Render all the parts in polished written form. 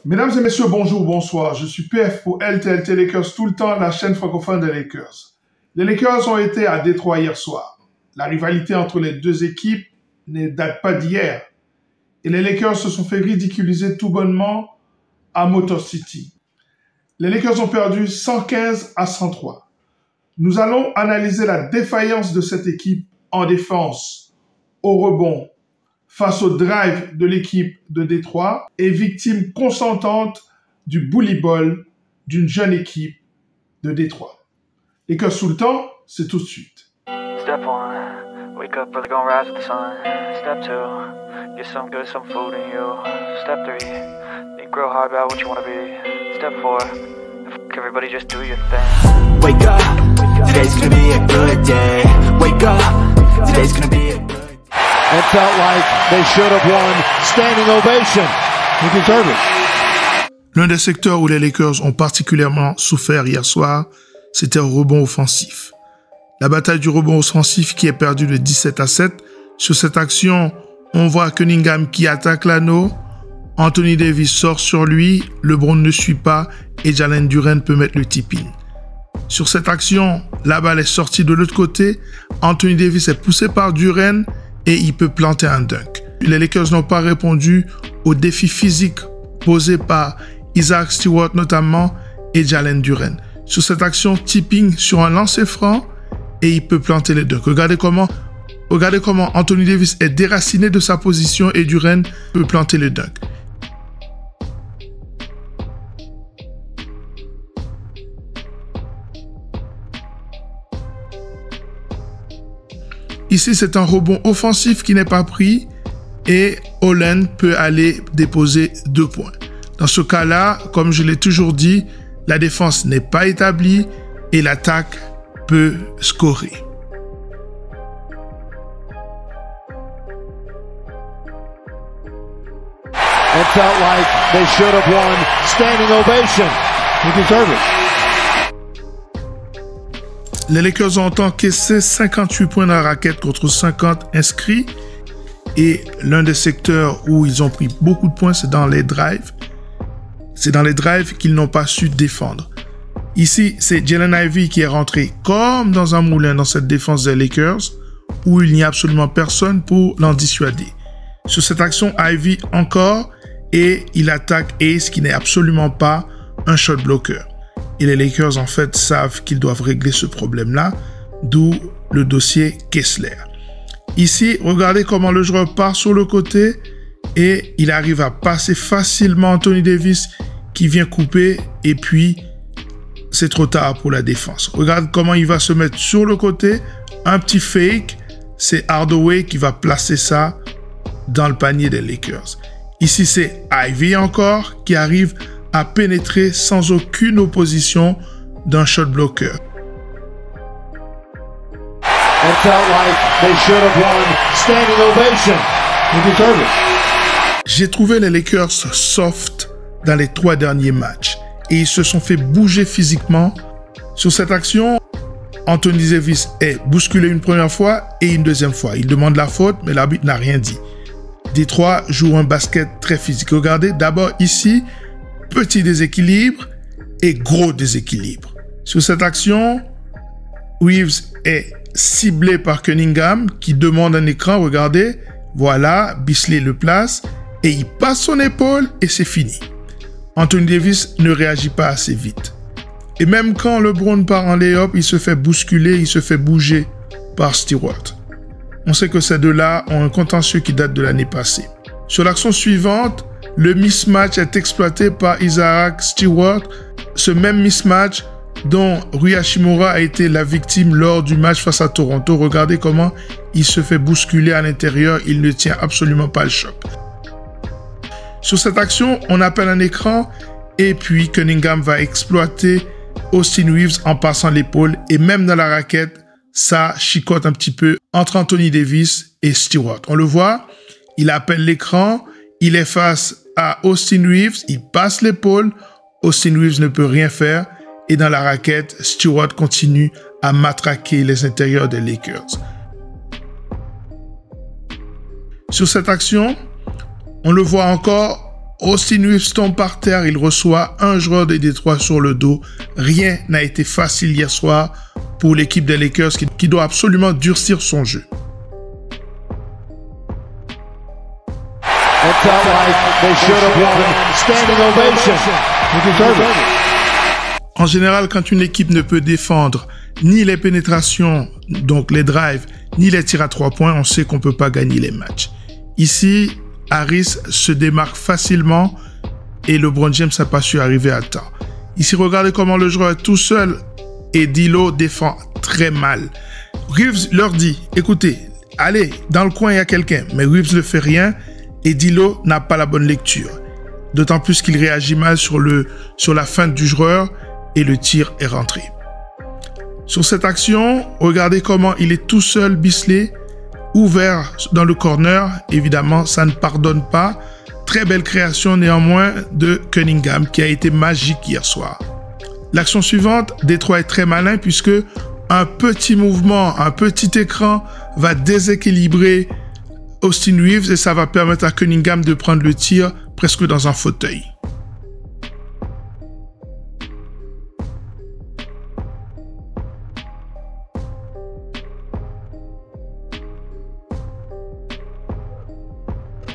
Mesdames et messieurs, bonjour, bonsoir. Je suis PF pour LTLT Lakers tout le temps, la chaîne francophone des Lakers. Les Lakers ont été à Détroit hier soir. La rivalité entre les deux équipes ne date pas d'hier. Et les Lakers se sont fait ridiculiser tout bonnement à Motor City. Les Lakers ont perdu 115-103. Nous allons analyser la défaillance de cette équipe en défense, au rebond, face au drive de l'équipe de Détroit et victime consentante du bully ball d'une jeune équipe de Détroit. Lakers sous le temps, c'est tout de suite. Step 1, wake up early, gonna rise with the sun. Step 2, get some good, some food in you. Step 3, think real hard about what you wanna be. Step 4, fuck everybody, just do your thing. Wake up, today's gonna be a good day. Wake up, today's gonna be a good day. It felt like they should have won. Standing ovation. They deserve it. L'un des secteurs où les Lakers ont particulièrement souffert hier soir, c'était au rebond offensif. La bataille du rebond offensif qui est perdue de 17-7. Sur cette action, on voit Cunningham qui attaque l'anneau. Anthony Davis sort sur lui. LeBron ne suit pas et Jalen Duren peut mettre le tip-in. Sur cette action, la balle est sortie de l'autre côté. Anthony Davis est poussé par Duren et il peut planter un dunk. Les Lakers n'ont pas répondu aux défis physiques posés par Isaac Stewart notamment et Jalen Duren. Sur cette action, tipping sur un lancer franc et il peut planter les dunks. Regardez comment Anthony Davis est déraciné de sa position et Duren peut planter le dunk. Ici, c'est un rebond offensif qui n'est pas pris et Holland peut aller déposer 2 points. Dans ce cas-là, comme je l'ai toujours dit, la défense n'est pas établie et l'attaque peut scorer. It felt like they should have won. Standing ovation. They deserve it. Les Lakers ont encaissé 58 points dans la raquette contre 50 inscrits. Et l'un des secteurs où ils ont pris beaucoup de points, c'est dans les drives. C'est dans les drives qu'ils n'ont pas su défendre. Ici, c'est Jaden Ivey qui est rentré comme dans un moulin dans cette défense des Lakers, où il n'y a absolument personne pour l'en dissuader. Sur cette action, Ivey encore, et il attaque Ace qui n'est absolument pas un shot blocker. Et les Lakers, en fait, savent qu'ils doivent régler ce problème-là, d'où le dossier Kessler. Ici, regardez comment le joueur part sur le côté et il arrive à passer facilement Anthony Davis qui vient couper et puis c'est trop tard pour la défense. Regarde comment il va se mettre sur le côté, un petit fake, c'est Hardaway qui va placer ça dans le panier des Lakers. Ici, c'est Ivey encore qui arrive à pénétrer sans aucune opposition d'un shot blocker. It felt like they should have won. Standing ovation. They deserve it. J'ai trouvé les Lakers soft dans les 3 derniers matchs et ils se sont fait bouger physiquement. Sur cette action, Anthony Davis est bousculé une première fois et une deuxième fois. Il demande la faute, mais l'arbitre n'a rien dit. Détroit joue un basket très physique. Regardez, d'abord ici, petit déséquilibre et gros déséquilibre. Sur cette action, Reeves est ciblé par Cunningham qui demande un écran. Regardez, voilà, Beasley le place et il passe son épaule et c'est fini. Anthony Davis ne réagit pas assez vite. Et même quand LeBron part en lay-up, il se fait bousculer, il se fait bouger par Stewart. On sait que ces deux-là ont un contentieux qui date de l'année passée. Sur l'action suivante, le mismatch est exploité par Isaac Stewart, ce même mismatch dont Rui Hachimura a été la victime lors du match face à Toronto. Regardez comment il se fait bousculer à l'intérieur, il ne tient absolument pas le choc. Sur cette action, on appelle un écran et puis Cunningham va exploiter Austin Reeves en passant l'épaule et même dans la raquette, ça chicote un petit peu entre Anthony Davis et Stewart. On le voit, il appelle l'écran, il est face à Austin Reeves, il passe l'épaule, Austin Reeves ne peut rien faire et dans la raquette, Stewart continue à matraquer les intérieurs des Lakers. Sur cette action, on le voit encore, Austin Reeves tombe par terre, il reçoit un joueur de Détroit sur le dos. Rien n'a été facile hier soir pour l'équipe des Lakers qui doit absolument durcir son jeu. It felt like they should have won. Standing ovation. You deserve it. En général, quand une équipe ne peut défendre ni les pénétrations, donc les drives, ni les tirs à 3 points, on sait qu'on ne peut pas gagner les matchs. Ici, Harris se démarque facilement et LeBron James n'a pas su arriver à temps. Ici, regardez comment le joueur est tout seul et D'Lo défend très mal. Reeves leur dit, écoutez, allez, dans le coin, il y a quelqu'un. Mais Reeves ne fait rien et D'Lo n'a pas la bonne lecture. D'autant plus qu'il réagit mal sur la feinte du joueur et le tir est rentré. Sur cette action, regardez comment il est tout seul, Beasley, ouvert dans le corner. Évidemment, ça ne pardonne pas. Très belle création néanmoins de Cunningham qui a été magique hier soir. L'action suivante, Détroit est très malin puisque un petit mouvement, un petit écran va déséquilibrer Austin Reeves et ça va permettre à Cunningham de prendre le tir presque dans un fauteuil.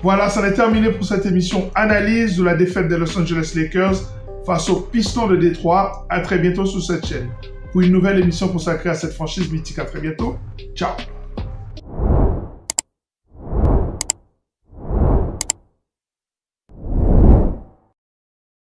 Voilà, ça est terminé pour cette émission analyse de la défaite des Los Angeles Lakers face aux Pistons de Détroit. À très bientôt sur cette chaîne pour une nouvelle émission consacrée à cette franchise mythique. À très bientôt. Ciao.